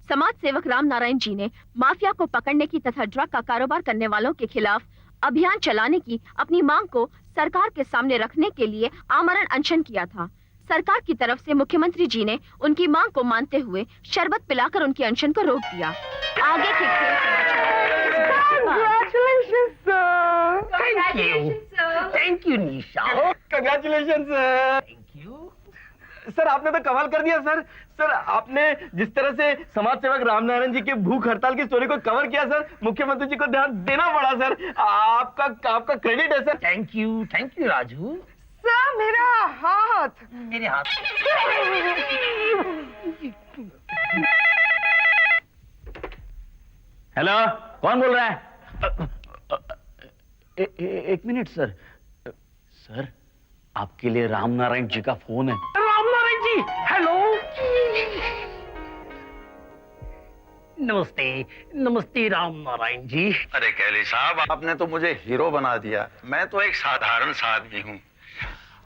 समाज सेवक राम नारायण जी ने माफिया को पकड़ने की तथा ड्रग का कारोबार करने वालों के खिलाफ अभियान चलाने की अपनी मांग को सरकार के सामने रखने के लिए आमरण अनशन किया था। सरकार की तरफ से मुख्यमंत्री जी ने उनकी मांग को मानते हुए शरबत पिलाकर उनके अनशन को रोक दिया। आगे के thank you Nisha. Congratulation sir. Thank you sir, आपने तो कमाल कर दिया सर। सर, आपने जिस तरह से समाज सेवक रामनारायण जी के भूख हड़ताल की स्टोरी को कवर किया सर, मुख्यमंत्री जी को ध्यान देना पड़ा सर। आपका क्रेडिट है sir. Thank you Raju. Sir मेरा हाथ। मेरे हाथ। हेलो, कौन बोल रहा है? एक मिनट सर। सर, आपके लिए रामनारायण जी का फोन है। रामनारायण जी, हेलो। नमस्ते नमस्ते रामनारायण जी। अरे कैली साहब, आपने तो मुझे हीरो बना दिया। मैं तो एक साधारण सा आदमी हूँ।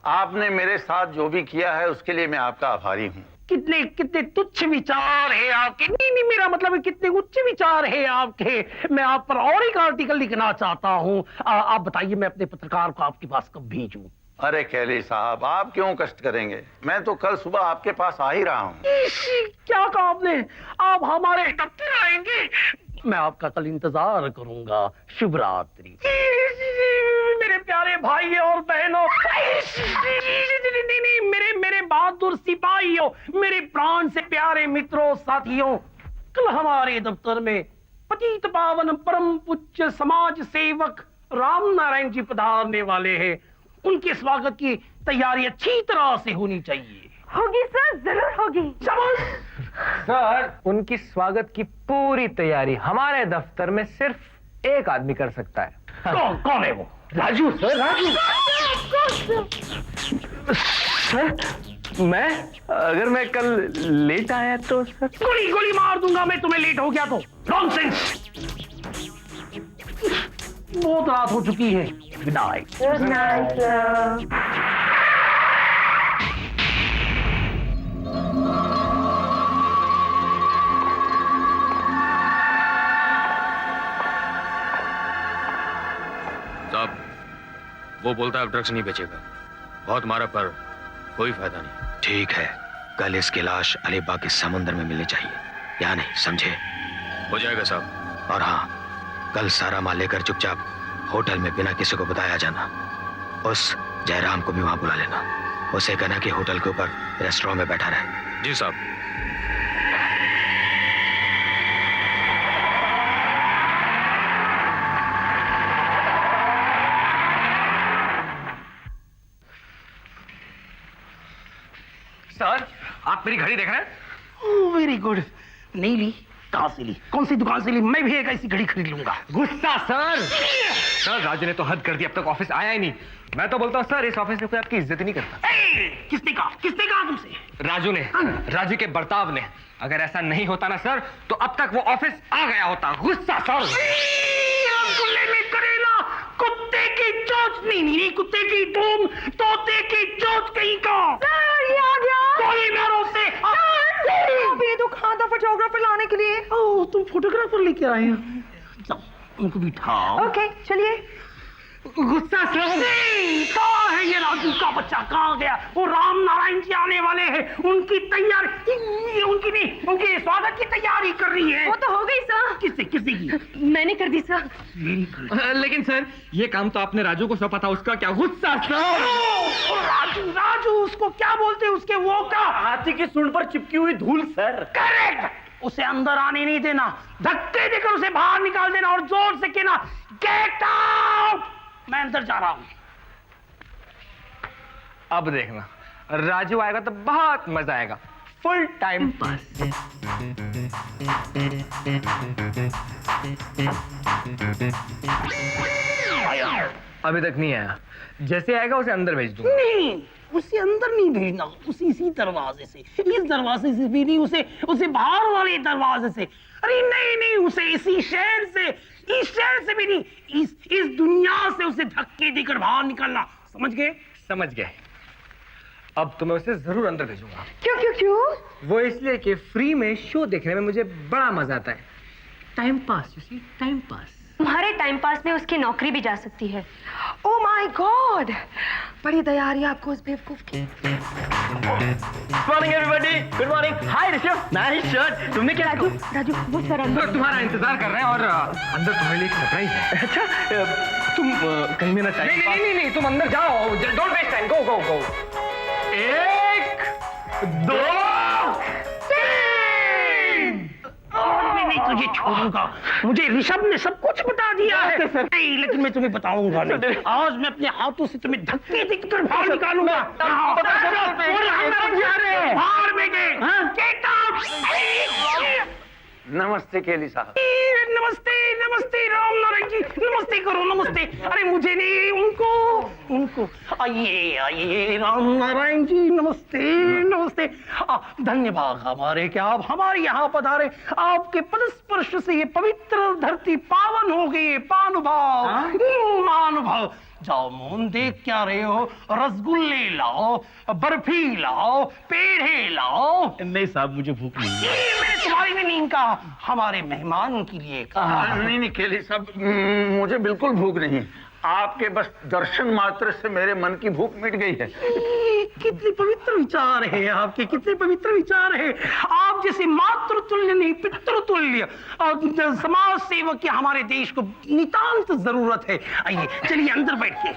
आपने मेरे साथ जो भी किया है उसके लिए मैं आपका आभारी हूँ। कितने कितने तुच्छ विचार है आपके। नहीं, मेरा मतलब है कितने उच्च विचार है आपके। मैं आप पर और एक आर्टिकल लिखना चाहता हूँ। आप बताइए, मैं अपने पत्रकार को आपके पास कब भेजूं? अरे कैली साहब, आप क्यों कष्ट करेंगे? मैं तो कल सुबह आपके पास आ ही रहा हूँ। क्या कहा आपने? आप हमारे दफ्तर आएंगे? मैं आपका कल इंतजार करूंगा। शुभ रात्रि मेरे प्यारे भाई और बहनों। नहीं, मेरे बहादुर सिपाहियों, मेरे प्राण से प्यारे मित्रों, साथियों, कल हमारे दफ्तर में पतित पावन परम पूज्य समाज सेवक रामनारायण जी पधारने वाले हैं। उनके स्वागत की तैयारी अच्छी तरह से होनी चाहिए। होगी सर, जरूर होगी। सर, उनकी स्वागत की पूरी तैयारी हमारे दफ्तर में सिर्फ एक आदमी कर सकता है। कौन है वो? राजू सर, राजू। सर, मैं अगर मैं कल लेट आया तो सर गोली मार दूंगा मैं तुम्हें लेट हो गया तो। नॉनसेंस। बहुत रात हो चुकी है। Good night. Good night sir. साहब, वो बोलता है अब ड्रग्स नहीं बेचेगा। बहुत मारा पर कोई फायदा नहीं। ठीक है, कल इसकी लाश अलीबाग के समुद्र में मिलनी चाहिए, या नहीं? समझे? हो जाएगा साहब। और हाँ, कल सारा माल लेकर चुपचाप होटल में बिना किसी को बताया जाना। उस जयराम को भी वहां बुला लेना। उसे कहना कि होटल के ऊपर रेस्टोरेंट में बैठा रहे। जी साहब। सर, आप मेरी घड़ी देख रहे हैं? Very good. नहीं ली? कहां से ली? कौन सी दुकान से ली? मैं भी एक ऐसी घड़ी खरीद लूंगा। गुस्सा सर। सर, राजू ने तो हद कर दी, अब तक ऑफिस आया ही नहीं। मैं तो बोलता हूँ सर, इस ऑफिस में कोई आपकी इज्जत ही नहीं करता। किसने कहा तुमसे? राजू ने, राजू के बर्ताव ने। अगर ऐसा नहीं होता ना सर, तो अब तक वो ऑफिस आ गया होता। गुस्सा सर। करेला, कुत्ते की चोंच। नहीं, कुत्ते की धूम, तोते की चोंच कहीं का। सर, ये आ गया। गोली मारो उसे। अभी तो कहा था फोटोग्राफर लाने के लिए। ओह, तुम फोटोग्राफर लेके आए हो? जाओ, उनको बिठाओ। ओके, चलिए। गुस्सा से कहाँ है ये राजू का बच्चा? कहाँ गया? वो राम नारायण जी आने वाले हैं। उनकी तैयारी, उनकी नहीं, उनके स्वागत की तैयारी कर रही है। वो तो हो गई सर। किससे की? मैंने कर दी सर। लेकिन सर, ये काम तो आपने राजू को सौंपा था, उसका क्या? गुस्सा सर। राजू उसको क्या बोलते हैं? उसके वो का हाथी की सूंड पर चिपकी हुई धूल सर। करेक्ट। उसे अंदर आने नहीं देना, धक्के देकर उसे बाहर निकाल देना और जोर से कहना, गेट आउट। मैं अंदर जा रहा हूं। अब देखना, राजू आएगा तो बहुत मजा आएगा। Full time pass. अभी तक नहीं आया। जैसे आएगा उसे अंदर भेज दूंगा। नहीं, उसे अंदर नहीं भेजना, उसे इसी दरवाजे से, इस दरवाजे से भी नहीं, उसे बाहर वाले दरवाजे से। अरे नहीं, उसे इसी शहर से, इस शहर से भी नहीं, इस दुनिया से उसे धक्के देकर बाहर निकलना। समझ गए? समझ गए। अब तो मैं उसे जरूर अंदर भेजूंगा। क्यों क्यों क्यों? वो इसलिए कि फ्री में शो देखने में मुझे बड़ा मजा आता है। Time pass, you see, time pass. तुम्हारे टाइम पास में उसकी नौकरी भी जा सकती है। ओह माय गॉड, बड़ी तैयारी आपको उस बेवकूफ की। Good morning everybody. Good morning. Hi Rishabh, nice shirt. तुमने क्या? राजू वो सर अंदर तुम्हारा इंतजार कर रहे हैं और अंदर तुम्हारे लिए एक सरप्राइज है। अच्छा, तुम कहीं मेरा टाइम नहीं नहीं नहीं, तुम अंदर जाओ, डोंट वेस्ट टाइम, गो गो गो। 1 2 और मैं नहीं तुझे छोड़ूंगा। मुझे ऋषभ ने सब कुछ बता दिया है। नहीं, लेकिन मैं तुम्हें बताऊंगा नहीं। आज मैं अपने हाथों से तुम्हें धक्के देकर बाहर निकालूंगा। बाहर बेटे। नमस्ते केली साहब। नमस्ते नमस्ते राम नारायण जी, नमस्ते करो, नमस्ते। अरे मुझे नहीं, उनको आइए आइए राम नारायण जी, नमस्ते नमस्ते। धन्यवाद हमारे कि आप हमारे यहाँ पधारे। आपके पदस्पर्श से ये पवित्र धरती पावन हो गई। पानुभाव महानुभाव। जाओ मोहन, देख क्या रहे हो? रसगुल्ले लाओ, बर्फी लाओ, पेड़े लाओ। नहीं साहब, मुझे भूख नहीं है। मैंने तुम्हारी भी नहीं कहा, हमारे मेहमान के लिए कहा। नहीं नहीं केली साहब, मुझे बिल्कुल भूख नहीं। आपके बस दर्शन मात्र से मेरे मन की भूख मिट गई है। कितने पवित्र विचार है आपके, कितने पवित्र विचार है। आप जैसे मातृतुल्य नहीं, पितृतुल्य समाज सेवक की हमारे देश को नितांत जरूरत है। आइए चलिए अंदर बैठिए।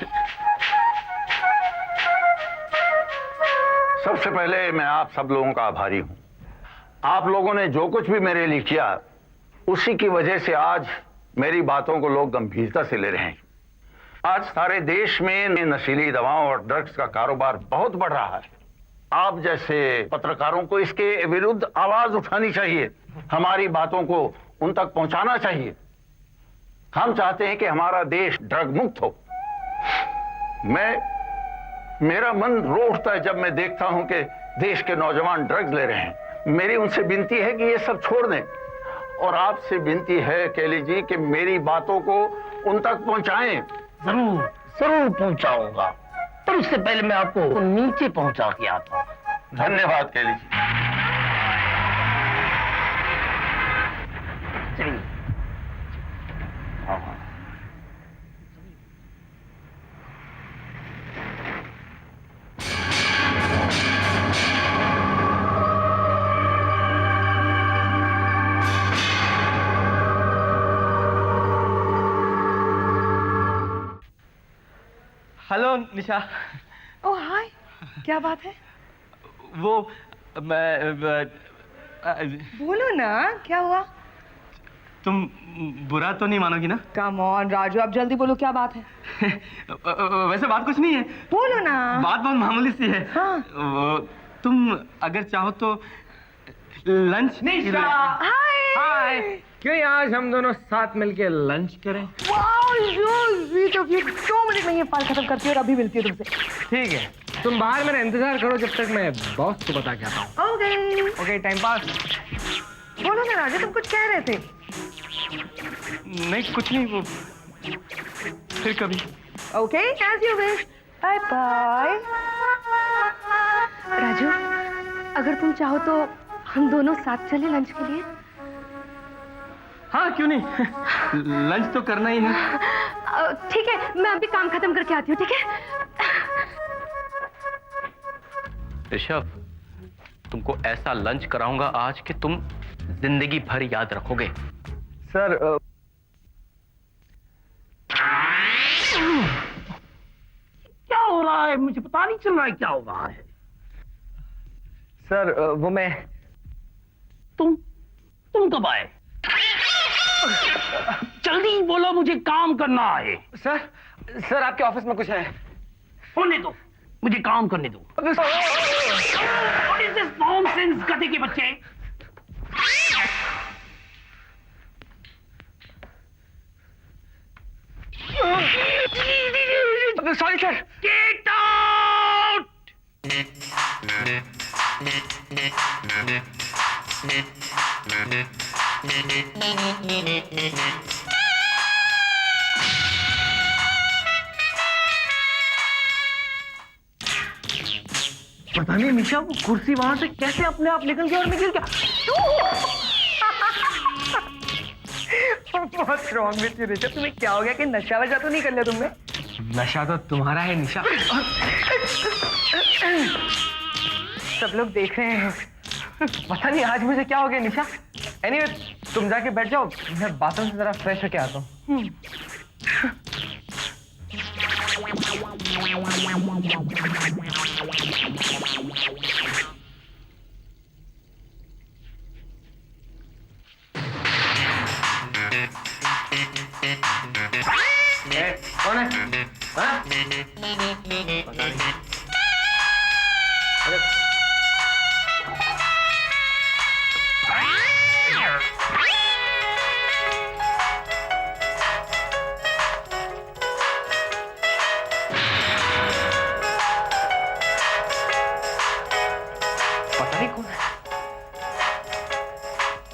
सबसे पहले मैं आप सब लोगों का आभारी हूं। आप लोगों ने जो कुछ भी मेरे लिए किया, उसी की वजह से आज मेरी बातों को लोग गंभीरता से ले रहे हैं। आज सारे देश में नशीली दवाओं और ड्रग्स का कारोबार बहुत बढ़ रहा है। आप जैसे पत्रकारों को इसके विरुद्ध आवाज उठानी चाहिए, हमारी बातों को उन तक पहुंचाना चाहिए। हम चाहते हैं कि हमारा देश ड्रग मुक्त हो। मेरा मन रो उठता है जब मैं देखता हूं कि देश के नौजवान ड्रग्स ले रहे हैं। मेरी उनसे विनती है कि ये सब छोड़ दें, और आपसे विनती है केली जी कि मेरी बातों को उन तक पहुंचाएं। जरूर जरूर पहुंचाऊंगा, पर उससे पहले मैं आपको नीचे पहुंचा के आता हूं। धन्यवाद केली जी। चलिए। हेलो निशा। ओह हाय, क्या बात है? वो मैं बोलो ना, क्या हुआ? तुम बुरा तो नहीं मानोगी ना? कम ऑन राजू, आप जल्दी बोलो, क्या बात है? वैसे बात कुछ नहीं है। बोलो ना। बात बहुत मामूली सी है। हाँ। तुम अगर चाहो तो लंच। निशा, हाय। क्यों आज हम दोनों साथ मिलके लंच करें? Wow, you sweet of you. 2 minute में ये फाइल खत्म करती हूँ और अभी मिलती हूँ तुमसे। ठीक है, तुम बाहर मेरा इंतजार करो जब तक मैं बॉस को बता के आता हूँ। Okay time pass. बोलो ना राजू, तुम कुछ कह रहे थे। नहीं कुछ नहीं, वो फिर कभी। Okay, as you wish. Bye bye. Raju, अगर तुम चाहो तो हम दोनों साथ चले लंच के लिए। हाँ क्यों नहीं, लंच तो करना ही है। ठीक है, मैं अभी काम खत्म करके आती हूँ, ठीक है? ऋषभ, तुमको ऐसा लंच कराऊंगा आज कि तुम जिंदगी भर याद रखोगे। सर क्या हो रहा है? मुझे पता नहीं चल रहा है क्या हो रहा है। सर वो मैं। तुम कब आए? जल्दी बोलो, मुझे काम करना है। सर आपके ऑफिस में कुछ है। होने दो, मुझे काम करने दो। What is this nonsense, गधे के बच्चे? Sorry sir. Get out! पता नहीं निशा, वो कुर्सी वहां से कैसे अपने आप निकल गया और मैं गिर गया। बहुत रॉन्ग विथ यू निशा, तुम्हें क्या हो गया? कि नशा वशा तो नहीं कर लिया तुमने? नशा तो तुम्हारा है निशा। सब लोग देख रहे हैं। पता नहीं आज मुझे क्या हो गया निशा। एनीवे, तुम जाके बैठ जाओ, मैं बाथरूम से जरा फ्रेश होके आता हूँ। कौन है? हाँ? पता नहीं। अरे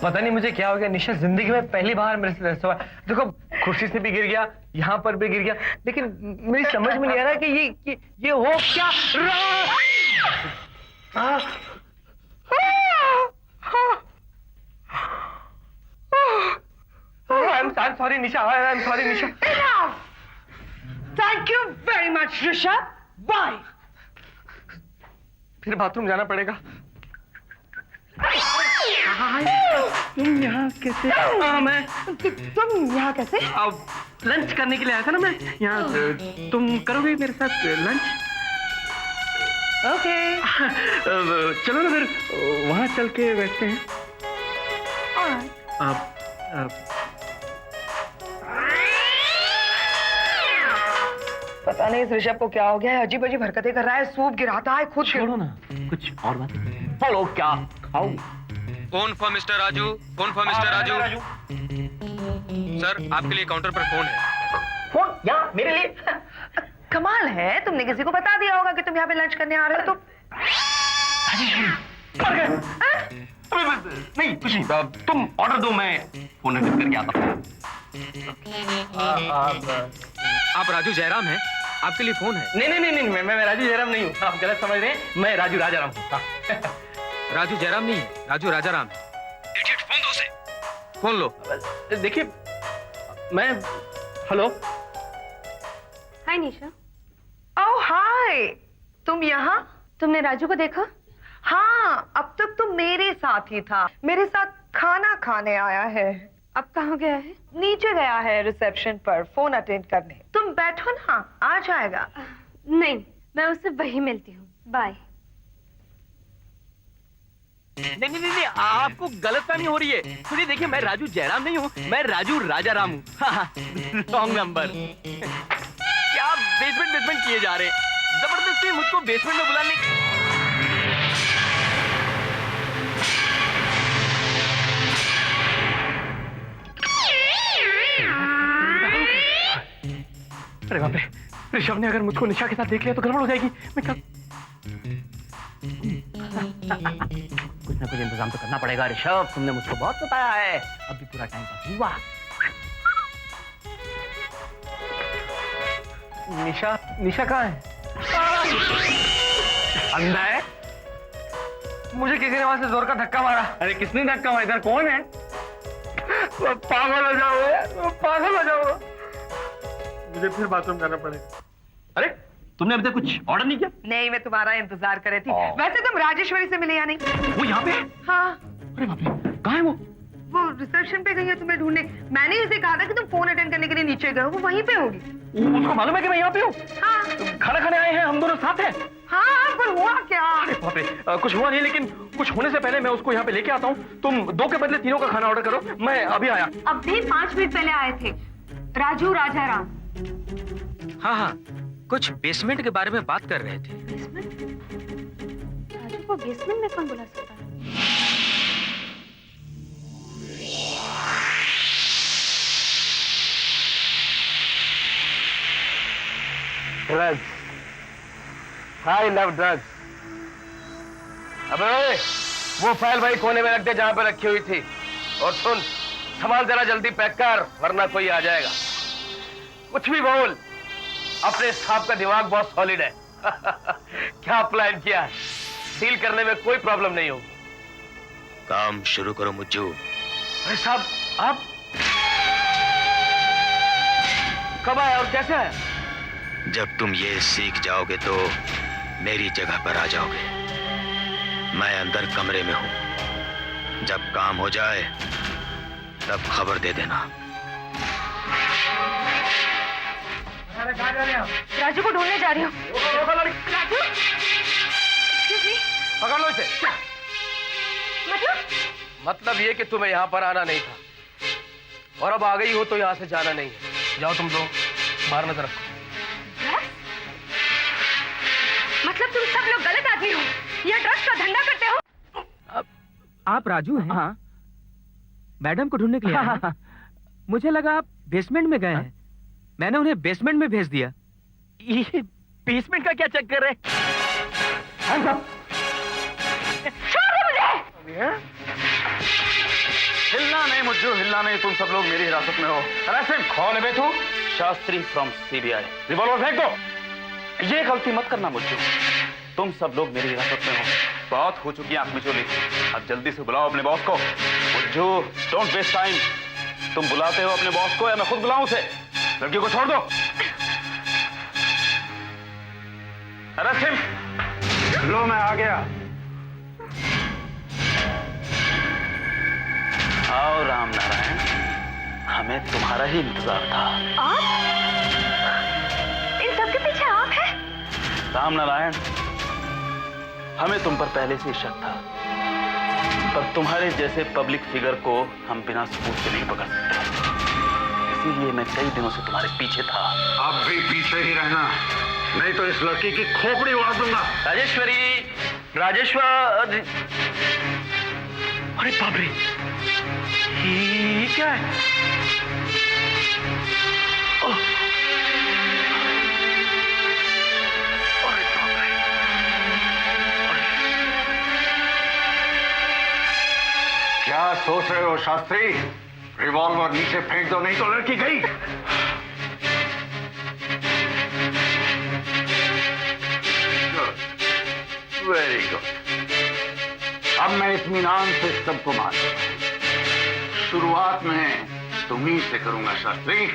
पता नहीं मुझे क्या हो गया निशा, जिंदगी में पहली बार मेरे से ऐसा हुआ। देखो, कुर्सी से भी गिर गया, यहाँ पर भी गिर गया, लेकिन मेरी समझ में नहीं आ रहा कि ये हो क्या रहा। I'm sorry Nisha, I'm sorry Nisha. Thank you very much Rishabh, bye. फिर बाथरूम जाना पड़ेगा। तुम यहाँ कैसे? तुम यहाँ कैसे? अब लंच करने के लिए आया था ना मैं यहाँ। तुम करोगे मेरे साथ लंच? ओके। चलो ना फिर वहाँ चल के बैठते हैं। पता नहीं इस ऋषभ को क्या हो गया है, अजीब अजीब हरकतें कर रहा है, सूप गिराता है खुद। छोड़ो ना, कुछ और बात। बोलो क्या खाओ? Phone for mister Raju, phone for mister Raju. Sir, आपके लिए काउंटर पर फोन है। फोन यहाँ मेरे लिए? कमाल है, तुमने किसी को बता दिया होगा कि तुम यहाँ पे लंच करने आ रहे हो तो? नहीं कुछ नहीं, तुम ऑर्डर दो, मैं फोन रिसीव करके आता हूँ। आप राजू जयराम हैं? आपके लिए फोन है। नहीं, मैं राजू जयराम नहीं हूँ, आप गलत समझ रहे हैं। मैं राजू राजाराम हूँ। राजू जयराम नहीं है, राजू राजाराम है। इडियट, फोन दो उसे। फोन लो। देखिए, मैं हेलो। हाय निशा। ओह हाय, तुम यहाँ? तुमने राजू को देखा? हाँ, अब तक तो मेरे साथ ही था, मेरे साथ खाना खाने आया है। अब कहाँ गया है? नीचे गया है रिसेप्शन पर फोन अटेंड करने। तुम बैठो ना, आ जाएगा। नहीं, मैं उससे वही मिलती हूँ। बाय। नहीं, आपको गलतफहमी हो रही है। सुनिए, देखिए, मैं राजू जयराम नहीं हूँ, मैं राजू राजाराम हूँ। Wrong number. क्या बेसमेंट किए जा रहे हैं? जबरदस्ती मुझको बेसमेंट में बुलाने। अरे बाप रे, ऋषभ ने अगर मुझको निशा के साथ देख लिया तो गड़बड़ हो जाएगी। मैं क्या कुछ ना कुछ इंतजाम तो करना पड़ेगा ऋषभ, तुमने मुझको बहुत बताया है। अभी पूरा टाइम पास हुआ। निशा कहाँ है? अंधा है? मुझे किसी ने वहां से जोर का धक्का मारा। अरे किसने धक्का मारा? इधर कौन है? पागल हो जाओगे, पागल हो जाओगे। मुझे फिर बाथरूम जाना पड़ेगा। अरे तुमने अभी तक कुछ ऑर्डर नहीं किया? नहीं, मैं तुम्हारा इंतजार कर रही थी। वैसे तुम राजेश्वरी से मिले या नहीं? वो यहाँ पे है? हाँ। अरे बाप रे, कहाँ है वो? वो रिसेप्शन पे गई है तुम्हें ढूंढने। मैंने इसे कहा था कि तुम फोन अटेंड करने के लिए नीचे गए हो, वो वहीं पे होगी। उसको मालूम है कि मैं यहाँ पे हूँ? हाँ। खाना खाने आए हैं, हम दोनों साथ हैं। हाँ, पर हुआ क्या? अरे बाप रे, कुछ हुआ नहीं, लेकिन कुछ होने से पहले मैं उसको यहाँ पे लेके आता हूँ। तुम 2 के बदले 3 का खाना ऑर्डर करो, मैं अभी आया। अब भी 5 मिनट पहले आए थे राजू राजाराम। हाँ, कुछ बेसमेंट के बारे में बात कर रहे थे। बेसमेंट? राजू को बेसमेंट में कौन बुला सकता है? Drugs, I love drugs. अबे वो फाइल भाई कोने में रख दे जहां पे रखी हुई थी। और सुन, सामान जरा जल्दी पैक कर, वरना कोई आ जाएगा। कुछ भी बोल, अपने सांप का दिमाग बहुत सॉलिड है। क्या प्लान किया? सील करने में कोई प्रॉब्लम नहीं हो। काम शुरू करो मुज्जू। अरे साहब, आप कब आए और कैसे आए? जब तुम ये सीख जाओगे तो मेरी जगह पर आ जाओगे। मैं अंदर कमरे में हूं। जब काम हो जाए तब खबर दे देना। राजू को ढूंढने जा रही हूँ। राजू, Excuse me, पकड़ लो इसे। मतलब ये कि तुम्हें यहाँ पर आना नहीं था और अब आ गई हो तो यहाँ से जाना नहीं है। जाओ तुम लोग बाहर नजर रखो। मतलब तुम सब लोग गलत आदमी हो, या ड्रग्स का धंधा करते हो। आप राजू हैं? हाँ। मैडम को ढूंढने के लिए आए हैं? मुझे लगा आप बेसमेंट में गए हैं। मैंने उन्हें बेसमेंट में भेज दिया। ये बेसमेंट का क्या चक्कर है? छोड़ दो मुझे। हिलना नहीं मुज्जू, हिलना नहीं। तुम सब लोग मेरी हिरासत में हो। कौन है बे तू? Shastri from CBI. रिवॉल्वर फेंक दो। ये गलती मत करना मुज्जू। तुम सब लोग मेरी हिरासत में हो। बहुत हो चुकी है आंख मिचोली। अब जल्दी से बुलाओ अपने बॉस को। Mujju, don't waste time. तुम बुलाते हो अपने बॉस को या मैं खुद बुलाऊं उसे? लड़की को छोड़ दो। Arrest him. लो, मैं आ गया। आओ राम नारायण, हमें तुम्हारा ही इंतजार था। आप? इन सब के पीछे आप हैं? राम नारायण, हमें तुम पर पहले से शक था, पर तुम्हारे जैसे पब्लिक फिगर को हम बिना सबूत के नहीं पकड़ सकते। इसीलिए मैं कई दिनों से तुम्हारे पीछे था। अब भी पीछे ही रहना, नहीं तो इस लड़की की खोपड़ी उड़ा दूंगा। राजेश्वरी, राजेश्वर, अरे बाप रे, ये क्या है? ओह, अरे बाप रे, क्या सोच रहे हो शास्त्री? रिवॉल्वर नीचे फेंक दो, नहीं तो लड़की गई। Very good. अब मैं इत्मीनान से सबको मानूंगा। शुरुआत में तुम्ही से करूंगा शास्त्री।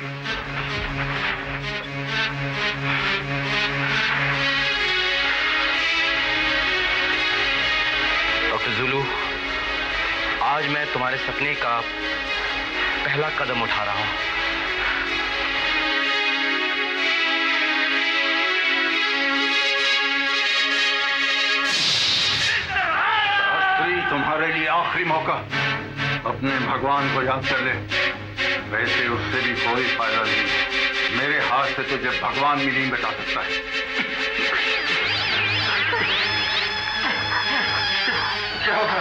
डॉक्टर जुलू, आज मैं तुम्हारे सपने का पहला कदम उठा रहा हूं। शास्त्री, तुम्हारे लिए आखिरी मौका। अपने भगवान को याद कर ले। वैसे उससे भी कोई फायदा नहीं। मेरे हाथ से तुझे भगवान भी नहीं बचा सकता है। क्या होगा?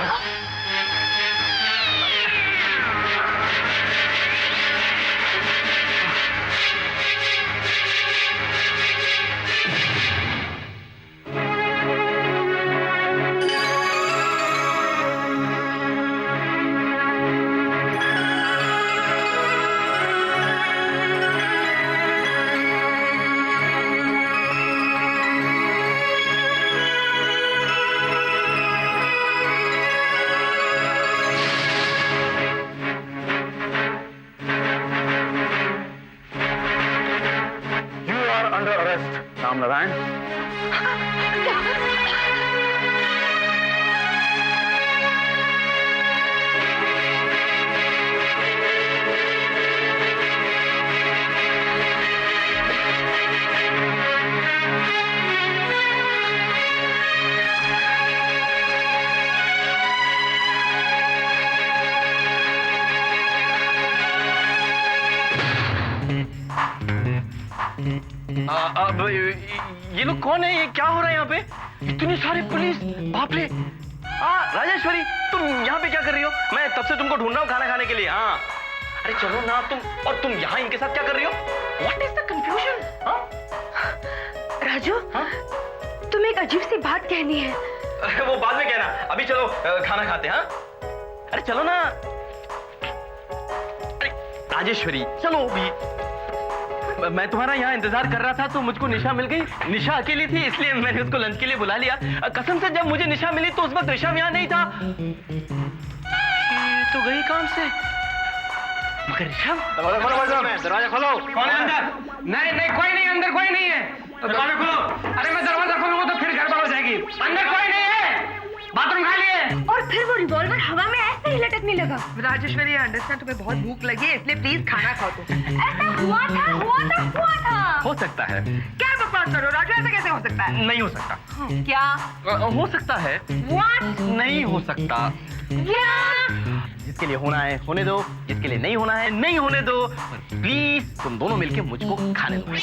राम नारायण, अब ये लोग कौन है? ये क्या हो रहा है यहाँ पे? इतने सारे पुलिस, बाप रे। राजेश्वरी, तुम यहाँ पे क्या कर रही हो? मैं तब से तुमको ढूंढ रहा हूँ खाना खाने के लिए। हाँ, अरे चलो ना तुम। और तुम यहाँ इनके साथ क्या कर रही हो? What is the confusion? Raju, तुम्हें एक अजीब सी बात कहनी है। वो बाद में कहना, अभी चलो खाना खाते हैं। हाँ, अरे चलो ना। अरे राजेश्वरी, चलो भी। मैं तुम्हारा यहाँ इंतजार कर रहा था तो मुझको निशा मिल गई। निशा अकेली थी इसलिए मैंने उसको लंच के लिए बुला लिया। कसम से जब मुझे निशा मिली तो उस वक्त ऋषभ यहाँ नहीं था। ये तो गई काम से। मगर ऋषभ, दरवाजा खोलो। कौन है अंदर? नहीं नहीं, कोई नहीं अंदर, कोई नहीं है। दरवाजा खोलो। अरे मैं दरवाजा खोलूंगा तो फिर गड़बड़ हो जाएगी। अंदर कोई नहीं है, बाथरूम खाली है। और फिर वो रिवॉल्वर हवा में ऐसे ही लटकने लगा। राजेश्वरी, अंडरस्टैंड तुम्हें बहुत भूख लगी है इसलिए प्लीज खाना खाओ तुम। ऐसा हुआ था। हो सकता है। क्या बकवास कर रहे हो राजू, ऐसा कैसे हो सकता है? नहीं हो सकता। क्या? हो सकता है। What? नहीं हो सकता। क्या? जिसके लिए होना है होने दो, जिसके लिए नहीं होना है नहीं होने दो। प्लीज तुम दोनों मिलके मुझको खाने दो।